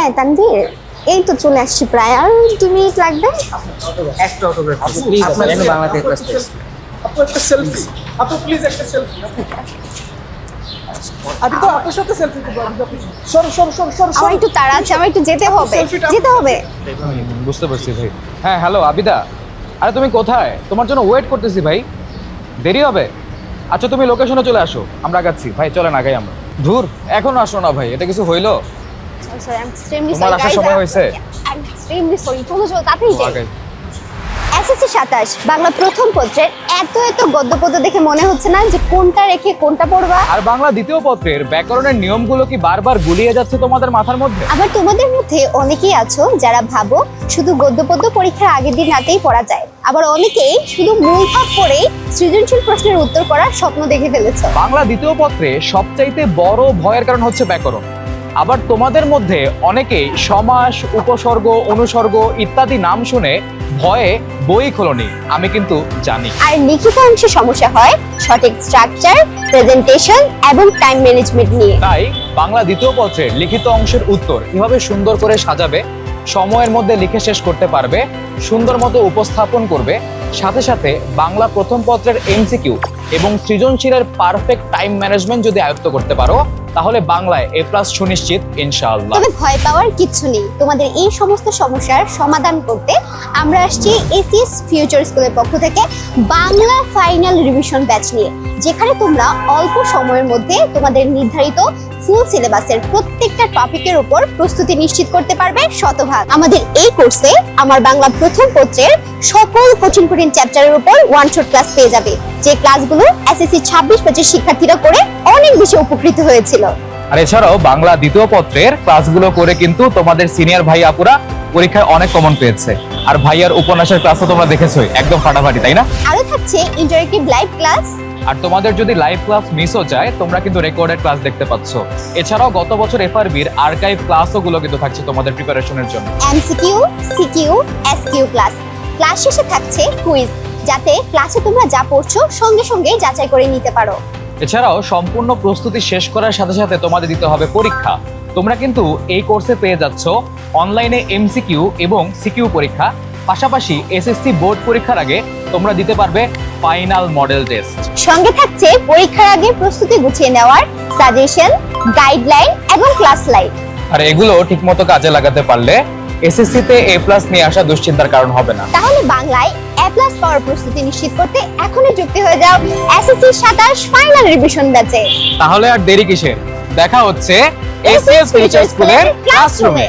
হ্যাঁ তানভীর, এই তো চলে আসছি প্রায়, আর 2 মিনিট লাগবে। একটা অটোগ্রাফ প্লিজ, আপনার বাংলাতে রিকোয়েস্ট করছি। আপু একটা সেলফি, আপু প্লিজ একটা সেলফি। আমি তো আপনার সাথে সেলফি করব। সর সর সর সর আমার একটু তাড়া আছে, আমার একটু যেতে হবে, যেতে হবে। বুঝতে পারছি ভাই। হ্যাঁ হ্যালো আবিদা, আরে তুমি কোথায়? তোমার জন্য ওয়েট করতেছি ভাই, দেরি হবে। আচ্ছা তুমি লোকেশনে চলে আসো, আমরা আগাচ্ছি ভাই, চলেন আগাই আমরা। ধুর, এখন আসো না ভাই, এটা কিছু হইলো? সরি, আই এম এক্সট্রিমলি তোমার সরি আসার সময় হয়েছে? আই এম এক্সট্রিমলি সরি, চলো চলো তাড়াতাড়ি যাই। আগাই। এসএসসি 27 বাংলা প্রথম পত্রের এত এত গদ্যপদ্য দেখে মনে হচ্ছে না যে কোনটা রেখে কোনটা পড়বা। আর বাংলা দ্বিতীয় পত্রের ব্যাকরণের নিয়মগুলো কি বারবার গুলিয়ে যাচ্ছে তোমাদের মাথার মধ্যে? আবার তোমাদের মধ্যে অনেকেই আছো যারা ভাবো শুধু গদ্যপদ্য পরীক্ষার আগের দিন রাতেই পড়া যায়, আবার অনেকেই শুধু মূল ভাব পড়েই সৃজনশীল প্রশ্নের উত্তর করার স্বপ্ন দেখে ফেলেছো। বাংলা দ্বিতীয় পত্রে সবচাইতে বড় ভয়ের কারণ হচ্ছে ব্যাকরণ। আবার তোমাদের মধ্যে অনেকেই সমাস, উপসর্গ, অনুসর্গ ইত্যাদি নাম শুনে ভয়ে বই খোলনি, আমি কিন্তু জানি। আর লিখিত অংশে সমস্যা হয় সঠিক স্ট্রাকচার, প্রেজেন্টেশন এবং টাইম ম্যানেজমেন্ট নিয়ে। তাই বাংলা দ্বিতীয় পত্রের লিখিত অংশের উত্তর কিভাবে সুন্দর করে সাজাবে, সময়ের মধ্যে লিখে শেষ করতে পারবে, সুন্দর মতো উপস্থাপন করবে, সাথে সাথে বাংলা প্রথম পত্রের এমসিকিউ এবং সৃজনশীলের পারফেক্ট টাইম ম্যানেজমেন্ট যদি আয়ত্ত করতে পারো, তাহলে বাংলায় এ প্লাস সুনিশ্চিত ইনশাআল্লাহ। তবে ভয় পাওয়ার কিচ্ছু নেই, তোমাদের এই সমস্ত সমস্যার সমাধান করতে আমরা আসছি এসিএস ফিউচার স্কুলের পক্ষ থেকে বাংলা ফাইনাল রিভিশন ব্যাচ নিয়ে, যেখানে তোমরা অল্প সময়ের মধ্যে তোমাদের নির্ধারিত ফুল সিলেবাসের প্রত্যেকটা টপিকের উপর প্রস্তুতি নিশ্চিত করতে পারবে শতভাগ। আমাদের এই কোর্সে আমার বাংলা প্রথম পত্রের সকল কঠিন কঠিন চ্যাপ্টারের উপর ওয়ান শট ক্লাস পেয়ে যাবে, যে ক্লাসগুলো এসএসসি 26 ব্যাচের শিক্ষার্থীরা করে অনেক বেশি উপকৃত হয়েছিল। আর এছাড়াও বাংলা দ্বিতীয় পত্রের ক্লাসগুলো করে কিন্তু তোমাদের সিনিয়র ভাই আপুরা পরীক্ষায় অনেক কমন পেয়েছে। আর ভাইয়ার উপন্যাসের ক্লাসও তোমরা দেখেছোই, একদম ফাটাফাটি, তাই না? আরো থাকছে ইন্টারেক্টিভ লাইভ ক্লাস। আর তোমাদের যদি লাইভ ক্লাস মিসও যায়, তোমরা কিন্তু রেকর্ডেড ক্লাস দেখতে পাচ্ছ। এছাড়াও গত বছর এফআরবির আর্কাইভ ক্লাসও গুলো কিন্তু থাকছে তোমাদের প্রিপারেশনের জন্য। MCQ, CQ, SQ class. Class শেষে থাকছে কুইজ, যাতে ক্লাসে তোমরা যা পড়ছো সঙ্গে সঙ্গে যাচাই করে নিতে পারো। এছাড়াও সম্পূর্ণ প্রস্তুতি শেষ করার সাথে সাথে তোমাদের দিতে হবে পরীক্ষা। তোমরা কিন্তু এই কোর্সে পেয়ে যাচ্ছ অনলাইনে এমসিকিউ এবং সিকিউ পরীক্ষা, পাশাপাশি এসএসসি বোর্ড পরীক্ষার আগে তোমরা দিতে পারবে ফাইনাল মডেল টেস্ট। সঙ্গে থাকছে পরীক্ষার আগে প্রস্তুতি গুছিয়ে নেওয়ার সাজেশন, গাইডলাইন এবং ক্লাস লাইভ। আর এগুলো ঠিকমতো কাজে লাগাতে পারলে এসএসসি তে এ প্লাস নিয়ে আসা দুশ্চিন্তার কারণ হবে না। তাহলে বাংলায় এ প্লাস পাওয়ার প্রস্তুতি নিশ্চিত করতে এখনই যুক্ত হয়ে যাও এসএসসি 27 ফাইনাল রিভিশন ব্যাচে। তাহলে আর দেরি কিসের? দেখা হচ্ছে এসএস ফিউচার স্কুলের ক্লাসরুমে।